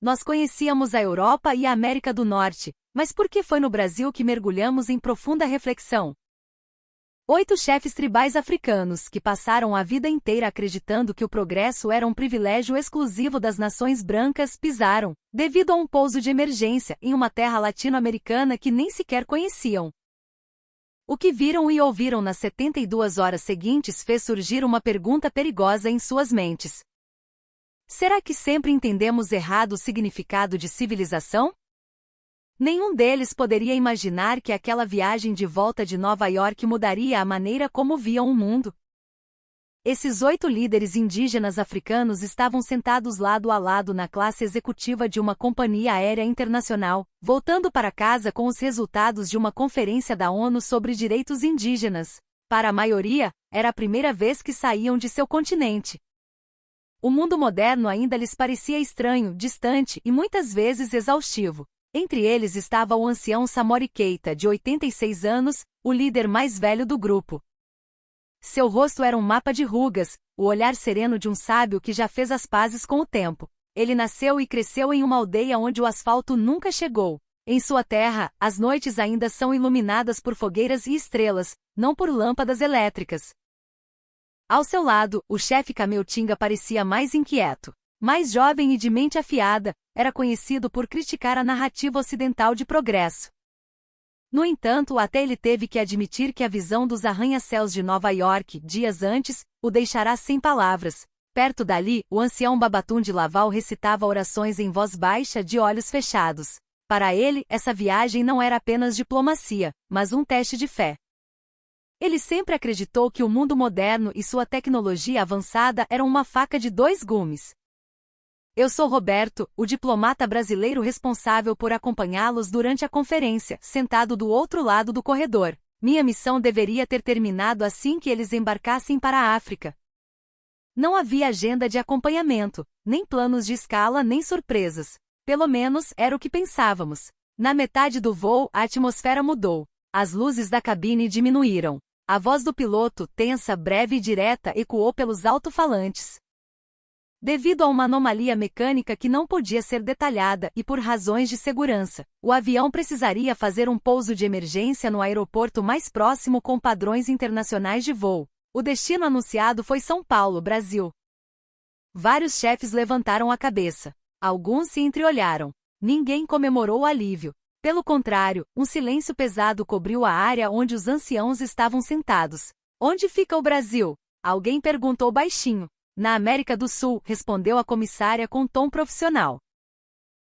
Nós conhecíamos a Europa e a América do Norte, mas por que foi no Brasil que mergulhamos em profunda reflexão? 8 chefes tribais africanos que passaram a vida inteira acreditando que o progresso era um privilégio exclusivo das nações brancas pisaram, devido a um pouso de emergência, em uma terra latino-americana que nem sequer conheciam. O que viram e ouviram nas 72 horas seguintes fez surgir uma pergunta perigosa em suas mentes. Será que sempre entendemos errado o significado de civilização? Nenhum deles poderia imaginar que aquela viagem de volta de Nova York mudaria a maneira como viam o mundo. Esses 8 líderes indígenas africanos estavam sentados lado a lado na classe executiva de uma companhia aérea internacional, voltando para casa com os resultados de uma conferência da ONU sobre direitos indígenas. Para a maioria, era a primeira vez que saíam de seu continente. O mundo moderno ainda lhes parecia estranho, distante e muitas vezes exaustivo. Entre eles estava o ancião Samori Keita, de 86 anos, o líder mais velho do grupo. Seu rosto era um mapa de rugas, o olhar sereno de um sábio que já fez as pazes com o tempo. Ele nasceu e cresceu em uma aldeia onde o asfalto nunca chegou. Em sua terra, as noites ainda são iluminadas por fogueiras e estrelas, não por lâmpadas elétricas. Ao seu lado, o chefe Cameutinga parecia mais inquieto. Mais jovem e de mente afiada, era conhecido por criticar a narrativa ocidental de progresso. No entanto, até ele teve que admitir que a visão dos arranha-céus de Nova York, dias antes, o deixará sem palavras. Perto dali, o ancião Babatum de Laval recitava orações em voz baixa de olhos fechados. Para ele, essa viagem não era apenas diplomacia, mas um teste de fé. Ele sempre acreditou que o mundo moderno e sua tecnologia avançada eram uma faca de 2 gumes. Eu sou Roberto, o diplomata brasileiro responsável por acompanhá-los durante a conferência, sentado do outro lado do corredor. Minha missão deveria ter terminado assim que eles embarcassem para a África. Não havia agenda de acompanhamento, nem planos de escala nem surpresas. Pelo menos era o que pensávamos. Na metade do voo, a atmosfera mudou. As luzes da cabine diminuíram. A voz do piloto, tensa, breve e direta, ecoou pelos alto-falantes. Devido a uma anomalia mecânica que não podia ser detalhada e por razões de segurança, o avião precisaria fazer um pouso de emergência no aeroporto mais próximo com padrões internacionais de voo. O destino anunciado foi São Paulo, Brasil. Vários chefes levantaram a cabeça. Alguns se entreolharam. Ninguém comemorou o alívio. Pelo contrário, um silêncio pesado cobriu a área onde os anciãos estavam sentados. Onde fica o Brasil? Alguém perguntou baixinho. Na América do Sul, respondeu a comissária com tom profissional.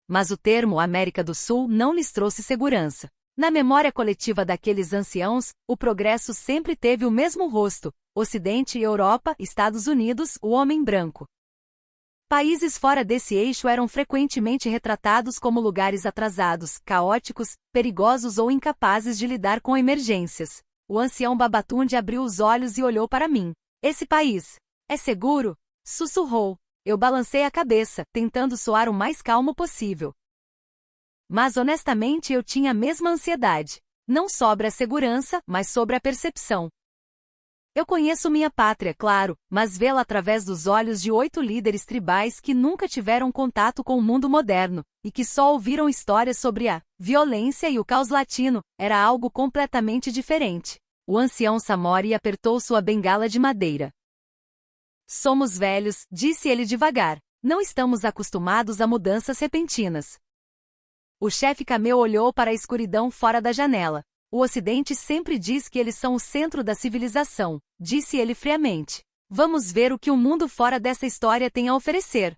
Mas o termo América do Sul não lhes trouxe segurança. Na memória coletiva daqueles anciãos, o progresso sempre teve o mesmo rosto: Ocidente e Europa, Estados Unidos, o homem branco. Países fora desse eixo eram frequentemente retratados como lugares atrasados, caóticos, perigosos ou incapazes de lidar com emergências. O ancião Babatunde abriu os olhos e olhou para mim. Esse país é seguro? Sussurrou. Eu balancei a cabeça, tentando soar o mais calmo possível. Mas honestamente eu tinha a mesma ansiedade. Não sobre a segurança, mas sobre a percepção. Eu conheço minha pátria, claro, mas vê-la através dos olhos de 8 líderes tribais que nunca tiveram contato com o mundo moderno, e que só ouviram histórias sobre a violência e o caos latino, era algo completamente diferente. O ancião Samori apertou sua bengala de madeira. Somos velhos, disse ele devagar. Não estamos acostumados a mudanças repentinas. O chefe Cameu olhou para a escuridão fora da janela. O Ocidente sempre diz que eles são o centro da civilização, disse ele friamente. Vamos ver o que o mundo fora dessa história tem a oferecer.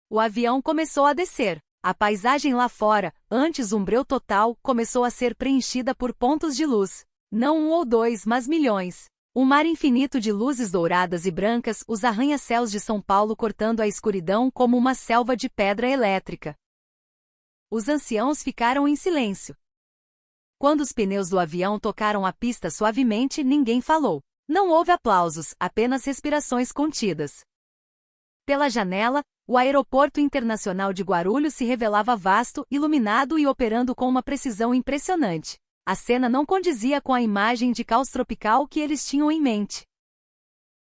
O avião começou a descer. A paisagem lá fora, antes um breu total, começou a ser preenchida por pontos de luz. Não 1 ou 2, mas milhões. Um mar infinito de luzes douradas e brancas, os arranha-céus de São Paulo cortando a escuridão como uma selva de pedra elétrica. Os anciãos ficaram em silêncio. Quando os pneus do avião tocaram a pista suavemente, ninguém falou. Não houve aplausos, apenas respirações contidas. Pela janela, o aeroporto internacional de Guarulhos se revelava vasto, iluminado e operando com uma precisão impressionante. A cena não condizia com a imagem de caos tropical que eles tinham em mente.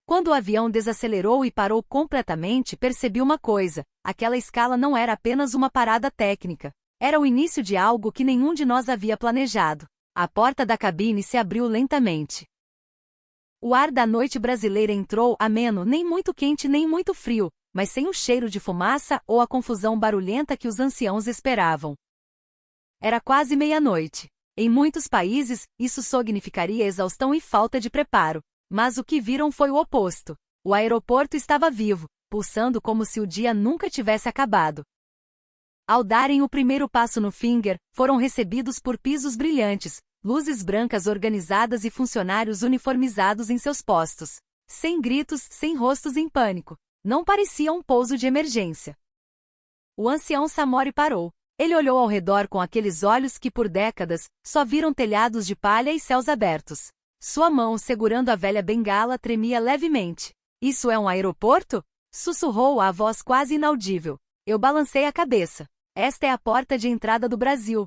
Quando o avião desacelerou e parou completamente, percebi uma coisa: aquela escala não era apenas uma parada técnica. Era o início de algo que nenhum de nós havia planejado. A porta da cabine se abriu lentamente. O ar da noite brasileira entrou ameno, nem muito quente nem muito frio, mas sem o cheiro de fumaça ou a confusão barulhenta que os anciãos esperavam. Era quase meia-noite. Em muitos países, isso significaria exaustão e falta de preparo. Mas o que viram foi o oposto. O aeroporto estava vivo, pulsando como se o dia nunca tivesse acabado. Ao darem o primeiro passo no Finger, foram recebidos por pisos brilhantes, luzes brancas organizadas e funcionários uniformizados em seus postos. Sem gritos, sem rostos em pânico. Não parecia um pouso de emergência. O ancião Samori parou. Ele olhou ao redor com aqueles olhos que por décadas só viram telhados de palha e céus abertos. Sua mão segurando a velha bengala tremia levemente. Isso é um aeroporto? Sussurrou a voz quase inaudível. Eu balancei a cabeça. Esta é a porta de entrada do Brasil.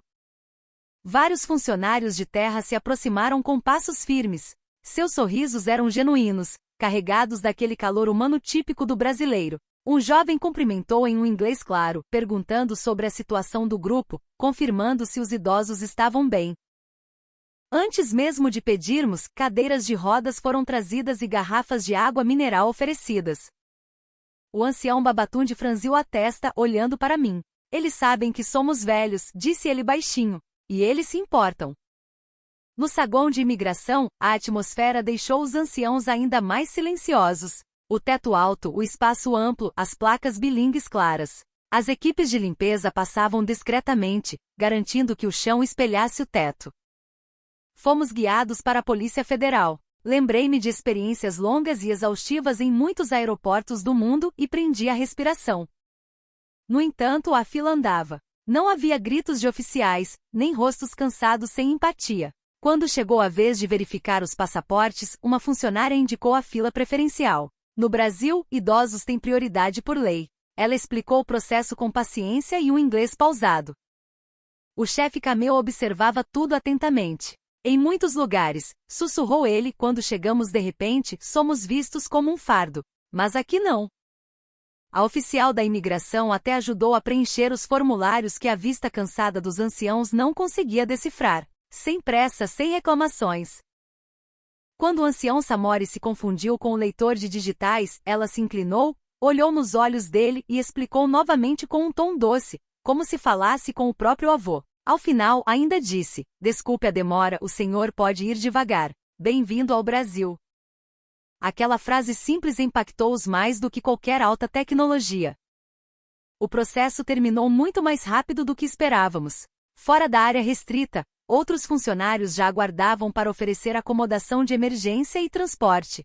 Vários funcionários de terra se aproximaram com passos firmes. Seus sorrisos eram genuínos, carregados daquele calor humano típico do brasileiro. Um jovem cumprimentou em um inglês claro, perguntando sobre a situação do grupo, confirmando se os idosos estavam bem. Antes mesmo de pedirmos, cadeiras de rodas foram trazidas e garrafas de água mineral oferecidas. O ancião Babatunde franziu a testa, olhando para mim. Eles sabem que somos velhos, disse ele baixinho. E eles se importam. No saguão de imigração, a atmosfera deixou os anciãos ainda mais silenciosos. O teto alto, o espaço amplo, as placas bilíngues claras. As equipes de limpeza passavam discretamente, garantindo que o chão espelhasse o teto. Fomos guiados para a Polícia Federal. Lembrei-me de experiências longas e exaustivas em muitos aeroportos do mundo e prendi a respiração. No entanto, a fila andava. Não havia gritos de oficiais, nem rostos cansados sem empatia. Quando chegou a vez de verificar os passaportes, uma funcionária indicou a fila preferencial. No Brasil, idosos têm prioridade por lei. Ela explicou o processo com paciência e um inglês pausado. O chefe Cameu observava tudo atentamente. Em muitos lugares, sussurrou ele, quando chegamos de repente, somos vistos como um fardo. Mas aqui não. A oficial da imigração até ajudou a preencher os formulários que a vista cansada dos anciãos não conseguia decifrar. Sem pressa, sem reclamações. Quando o ancião Samori se confundiu com o leitor de digitais, ela se inclinou, olhou nos olhos dele e explicou novamente com um tom doce, como se falasse com o próprio avô. Ao final, ainda disse, desculpe a demora, o senhor pode ir devagar. Bem-vindo ao Brasil. Aquela frase simples impactou-os mais do que qualquer alta tecnologia. O processo terminou muito mais rápido do que esperávamos. Fora da área restrita, outros funcionários já aguardavam para oferecer acomodação de emergência e transporte.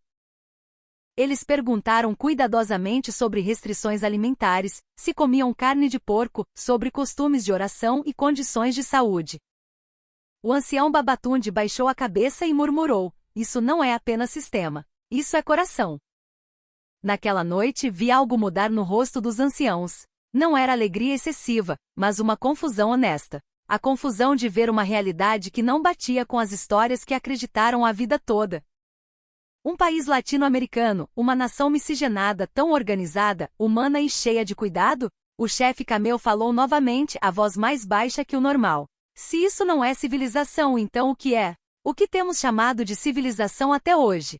Eles perguntaram cuidadosamente sobre restrições alimentares, se comiam carne de porco, sobre costumes de oração e condições de saúde. O ancião Babatunde baixou a cabeça e murmurou, isso não é apenas sistema, isso é coração. Naquela noite vi algo mudar no rosto dos anciãos. Não era alegria excessiva, mas uma confusão honesta. A confusão de ver uma realidade que não batia com as histórias que acreditaram a vida toda. Um país latino-americano, uma nação miscigenada tão organizada, humana e cheia de cuidado? O chefe Cameu falou novamente, a voz mais baixa que o normal. Se isso não é civilização, então o que é? O que temos chamado de civilização até hoje?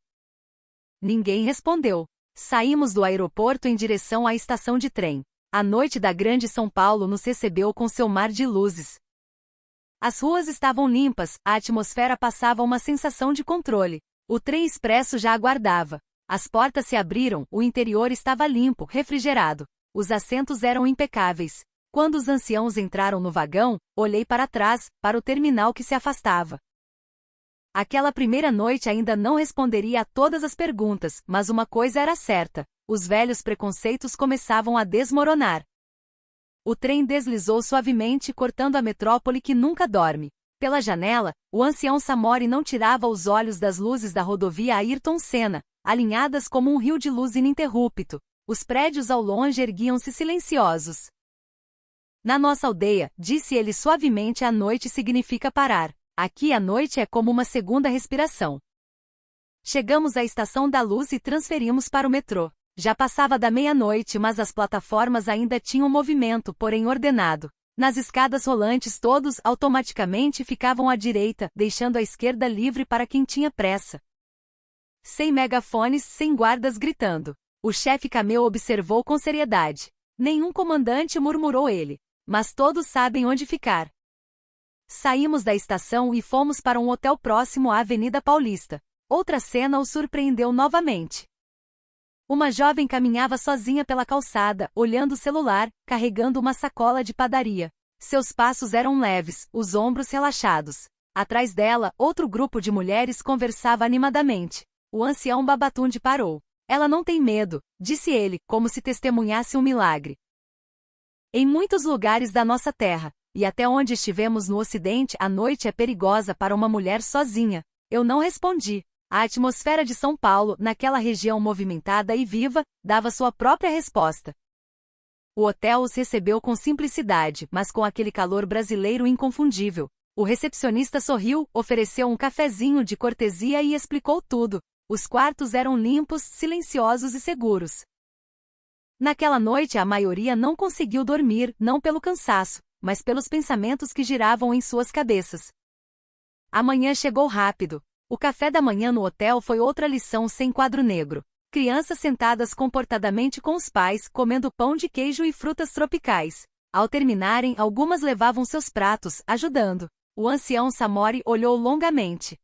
Ninguém respondeu. Saímos do aeroporto em direção à estação de trem. A noite da Grande São Paulo nos recebeu com seu mar de luzes. As ruas estavam limpas, a atmosfera passava uma sensação de controle. O trem expresso já aguardava. As portas se abriram, o interior estava limpo, refrigerado. Os assentos eram impecáveis. Quando os anciãos entraram no vagão, olhei para trás, para o terminal que se afastava. Aquela primeira noite ainda não responderia a todas as perguntas, mas uma coisa era certa: os velhos preconceitos começavam a desmoronar. O trem deslizou suavemente, cortando a metrópole que nunca dorme. Pela janela, o ancião Samori não tirava os olhos das luzes da rodovia Ayrton Senna, alinhadas como um rio de luz ininterrupto. Os prédios ao longe erguiam-se silenciosos. Na nossa aldeia, disse ele suavemente, a noite significa parar. Aqui a noite é como uma segunda respiração. Chegamos à Estação da Luz e transferimos para o metrô. Já passava da meia-noite, mas as plataformas ainda tinham movimento, porém ordenado. Nas escadas rolantes todos automaticamente ficavam à direita, deixando a esquerda livre para quem tinha pressa. Sem megafones, sem guardas gritando. O chefe Camel observou com seriedade. Nenhum comandante, murmurou ele. Mas todos sabem onde ficar. Saímos da estação e fomos para um hotel próximo à Avenida Paulista. Outra cena o surpreendeu novamente. Uma jovem caminhava sozinha pela calçada, olhando o celular, carregando uma sacola de padaria. Seus passos eram leves, os ombros relaxados. Atrás dela, outro grupo de mulheres conversava animadamente. O ancião Babatunde parou. Ela não tem medo, disse ele, como se testemunhasse um milagre. Em muitos lugares da nossa terra, e até onde estivemos no Ocidente, a noite é perigosa para uma mulher sozinha. Eu não respondi. A atmosfera de São Paulo, naquela região movimentada e viva, dava sua própria resposta. O hotel os recebeu com simplicidade, mas com aquele calor brasileiro inconfundível. O recepcionista sorriu, ofereceu um cafezinho de cortesia e explicou tudo. Os quartos eram limpos, silenciosos e seguros. Naquela noite a maioria não conseguiu dormir, não pelo cansaço, mas pelos pensamentos que giravam em suas cabeças. A manhã chegou rápido. O café da manhã no hotel foi outra lição sem quadro negro. Crianças sentadas comportadamente com os pais, comendo pão de queijo e frutas tropicais. Ao terminarem, algumas levavam seus pratos, ajudando. O ancião Samori olhou longamente.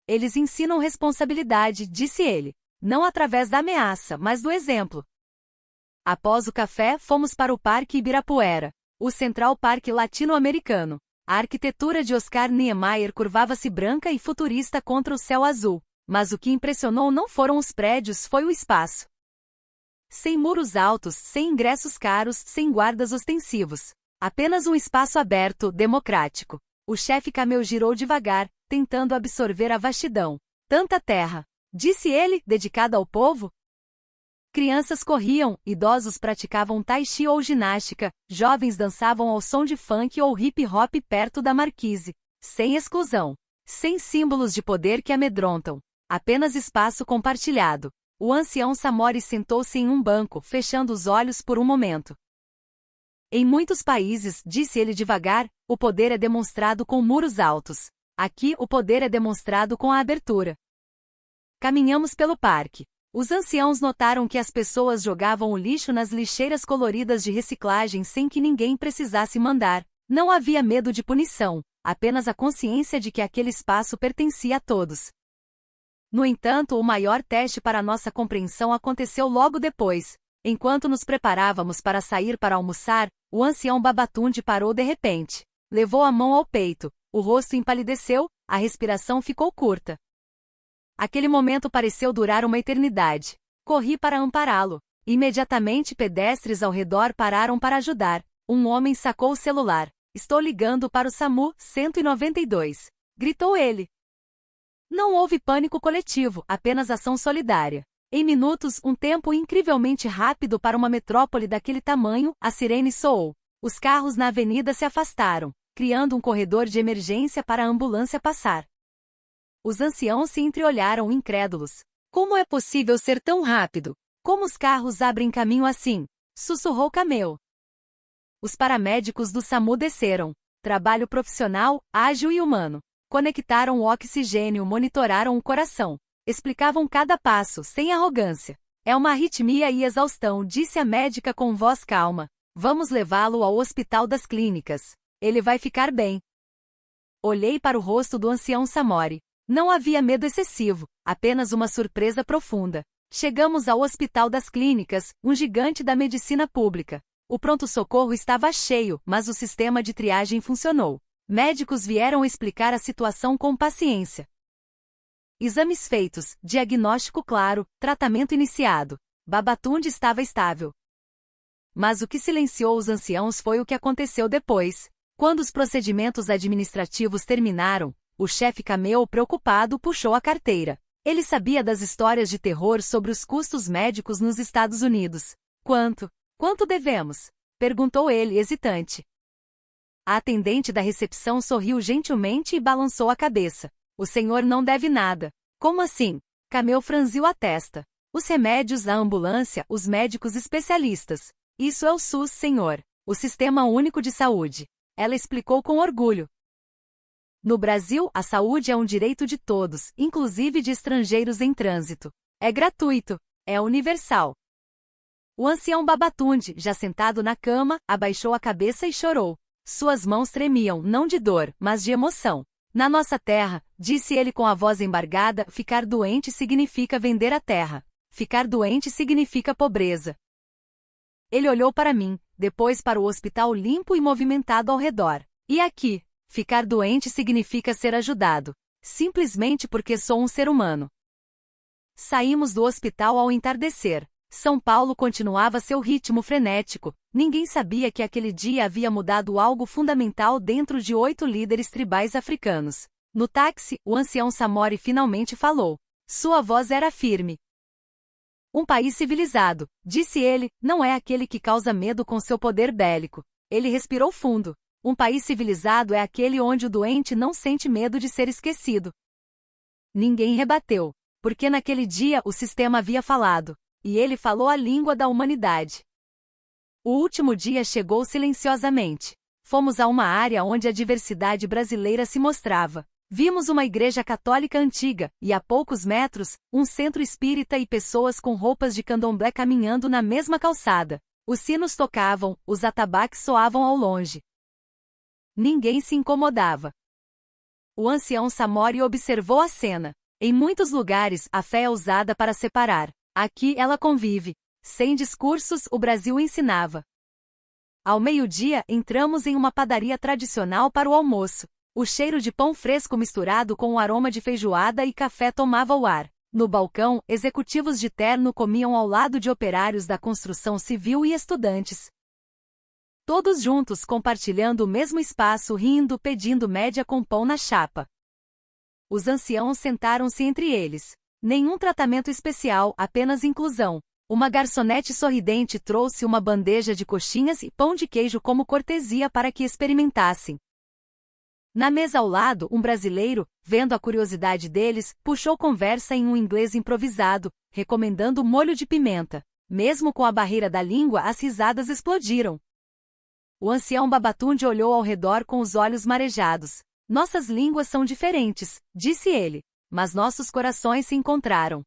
Eles ensinam responsabilidade, disse ele. Não através da ameaça, mas do exemplo. Após o café, fomos para o Parque Ibirapuera, o Central Park latino-americano. A arquitetura de Oscar Niemeyer curvava-se branca e futurista contra o céu azul, mas o que impressionou não foram os prédios, foi o espaço. Sem muros altos, sem ingressos caros, sem guardas ostensivos. Apenas um espaço aberto, democrático. O chefe Camel girou devagar, tentando absorver a vastidão. Tanta terra, disse ele, dedicada ao povo? Crianças corriam, idosos praticavam tai chi ou ginástica, jovens dançavam ao som de funk ou hip hop perto da marquise. Sem exclusão. Sem símbolos de poder que amedrontam. Apenas espaço compartilhado. O ancião Samori sentou-se em um banco, fechando os olhos por um momento. Em muitos países, disse ele devagar, o poder é demonstrado com muros altos. Aqui, o poder é demonstrado com a abertura. Caminhamos pelo parque. Os anciãos notaram que as pessoas jogavam o lixo nas lixeiras coloridas de reciclagem sem que ninguém precisasse mandar. Não havia medo de punição, apenas a consciência de que aquele espaço pertencia a todos. No entanto, o maior teste para nossa compreensão aconteceu logo depois. Enquanto nos preparávamos para sair para almoçar, o ancião Babatunde parou de repente. Levou a mão ao peito, o rosto empalideceu, a respiração ficou curta. Aquele momento pareceu durar uma eternidade. Corri para ampará-lo. Imediatamente pedestres ao redor pararam para ajudar. Um homem sacou o celular. Estou ligando para o SAMU 192. Gritou ele. Não houve pânico coletivo, apenas ação solidária. Em minutos, um tempo incrivelmente rápido para uma metrópole daquele tamanho, a sirene soou. Os carros na avenida se afastaram, criando um corredor de emergência para a ambulância passar. Os anciãos se entreolharam incrédulos. Como é possível ser tão rápido? Como os carros abrem caminho assim? Sussurrou Camel. Os paramédicos do SAMU desceram. Trabalho profissional, ágil e humano. Conectaram o oxigênio, monitoraram o coração. Explicavam cada passo, sem arrogância. É uma arritmia e exaustão, disse a médica com voz calma. Vamos levá-lo ao Hospital das Clínicas. Ele vai ficar bem. Olhei para o rosto do ancião Samori. Não havia medo excessivo, apenas uma surpresa profunda. Chegamos ao Hospital das Clínicas, um gigante da medicina pública. O pronto-socorro estava cheio, mas o sistema de triagem funcionou. Médicos vieram explicar a situação com paciência. Exames feitos, diagnóstico claro, tratamento iniciado. Babatunde estava estável. Mas o que silenciou os anciãos foi o que aconteceu depois. Quando os procedimentos administrativos terminaram, o chefe Camel, preocupado, puxou a carteira. Ele sabia das histórias de terror sobre os custos médicos nos Estados Unidos. Quanto devemos? Perguntou ele, hesitante. A atendente da recepção sorriu gentilmente e balançou a cabeça. O senhor não deve nada. Como assim? Cameu franziu a testa. Os remédios, a ambulância, os médicos especialistas. Isso é o SUS, senhor. O Sistema Único de Saúde. Ela explicou com orgulho. No Brasil, a saúde é um direito de todos, inclusive de estrangeiros em trânsito. É gratuito. É universal. O ancião Babatunde, já sentado na cama, abaixou a cabeça e chorou. Suas mãos tremiam, não de dor, mas de emoção. Na nossa terra, disse ele com a voz embargada, ficar doente significa vender a terra. Ficar doente significa pobreza. Ele olhou para mim, depois para o hospital limpo e movimentado ao redor. E aqui, ficar doente significa ser ajudado. Simplesmente porque sou um ser humano. Saímos do hospital ao entardecer. São Paulo continuava seu ritmo frenético. Ninguém sabia que aquele dia havia mudado algo fundamental dentro de 8 líderes tribais africanos. No táxi, o ancião Samori finalmente falou. Sua voz era firme. Um país civilizado, disse ele, não é aquele que causa medo com seu poder bélico. Ele respirou fundo. Um país civilizado é aquele onde o doente não sente medo de ser esquecido. Ninguém rebateu, porque naquele dia o sistema havia falado. E ele falou a língua da humanidade. O último dia chegou silenciosamente. Fomos a uma área onde a diversidade brasileira se mostrava. Vimos uma igreja católica antiga, e a poucos metros, um centro espírita e pessoas com roupas de candomblé caminhando na mesma calçada. Os sinos tocavam, os atabaques soavam ao longe. Ninguém se incomodava. O ancião Samori observou a cena. Em muitos lugares, a fé é usada para separar. Aqui ela convive. Sem discursos, o Brasil ensinava. Ao meio-dia, entramos em uma padaria tradicional para o almoço. O cheiro de pão fresco misturado com o aroma de feijoada e café tomava o ar. No balcão, executivos de terno comiam ao lado de operários da construção civil e estudantes. Todos juntos compartilhando o mesmo espaço, rindo, pedindo média com pão na chapa. Os anciãos sentaram-se entre eles. Nenhum tratamento especial, apenas inclusão. Uma garçonete sorridente trouxe uma bandeja de coxinhas e pão de queijo como cortesia para que experimentassem. Na mesa ao lado, um brasileiro, vendo a curiosidade deles, puxou conversa em um inglês improvisado, recomendando molho de pimenta. Mesmo com a barreira da língua, as risadas explodiram. O ancião Babatunde olhou ao redor com os olhos marejados. Nossas línguas são diferentes, disse ele. Mas nossos corações se encontraram.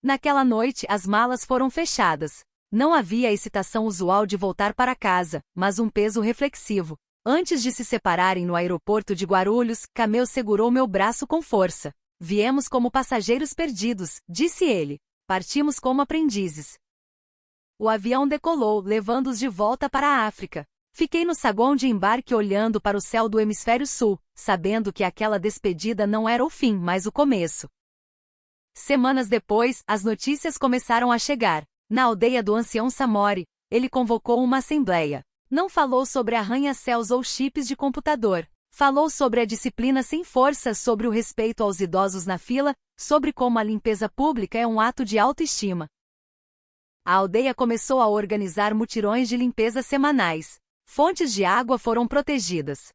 Naquela noite, as malas foram fechadas. Não havia a excitação usual de voltar para casa, mas um peso reflexivo. Antes de se separarem no aeroporto de Guarulhos, Cameu segurou meu braço com força. Viemos como passageiros perdidos, disse ele. Partimos como aprendizes. O avião decolou, levando-os de volta para a África. Fiquei no saguão de embarque olhando para o céu do hemisfério sul, sabendo que aquela despedida não era o fim, mas o começo. Semanas depois, as notícias começaram a chegar. Na aldeia do ancião Samori, ele convocou uma assembleia. Não falou sobre arranha-céus ou chips de computador. Falou sobre a disciplina sem força, sobre o respeito aos idosos na fila, sobre como a limpeza pública é um ato de autoestima. A aldeia começou a organizar mutirões de limpeza semanais. Fontes de água foram protegidas.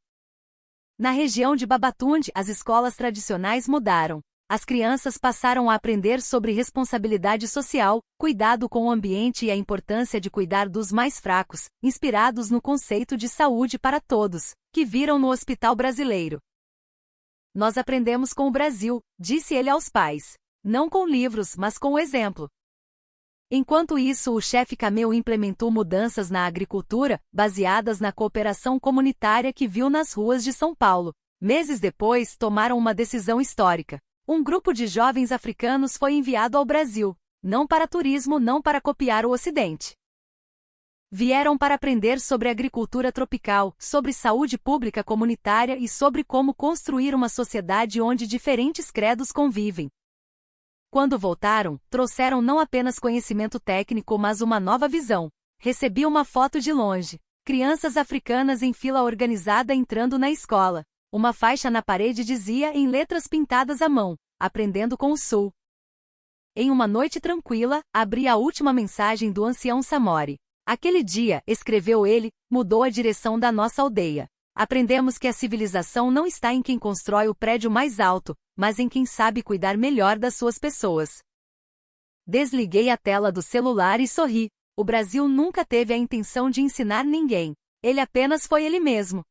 Na região de Babatunde, as escolas tradicionais mudaram. As crianças passaram a aprender sobre responsabilidade social, cuidado com o ambiente e a importância de cuidar dos mais fracos, inspirados no conceito de saúde para todos, que viram no Hospital Brasileiro. Nós aprendemos com o Brasil, disse ele aos pais. Não com livros, mas com o exemplo. Enquanto isso, o chefe Cameu implementou mudanças na agricultura, baseadas na cooperação comunitária que viu nas ruas de São Paulo. Meses depois, tomaram uma decisão histórica. Um grupo de jovens africanos foi enviado ao Brasil, não para turismo, não para copiar o Ocidente. Vieram para aprender sobre agricultura tropical, sobre saúde pública comunitária e sobre como construir uma sociedade onde diferentes credos convivem. Quando voltaram, trouxeram não apenas conhecimento técnico, mas uma nova visão. Recebi uma foto de longe. Crianças africanas em fila organizada entrando na escola. Uma faixa na parede dizia em letras pintadas à mão: Aprendendo com o Sul. Em uma noite tranquila, abri a última mensagem do ancião Samori. Aquele dia, escreveu ele, mudou a direção da nossa aldeia. Aprendemos que a civilização não está em quem constrói o prédio mais alto, mas em quem sabe cuidar melhor das suas pessoas. Desliguei a tela do celular e sorri. O Brasil nunca teve a intenção de ensinar ninguém. Ele apenas foi ele mesmo.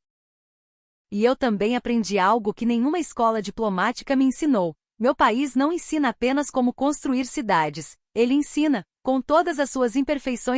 E eu também aprendi algo que nenhuma escola diplomática me ensinou. Meu país não ensina apenas como construir cidades. Ele ensina, com todas as suas imperfeições,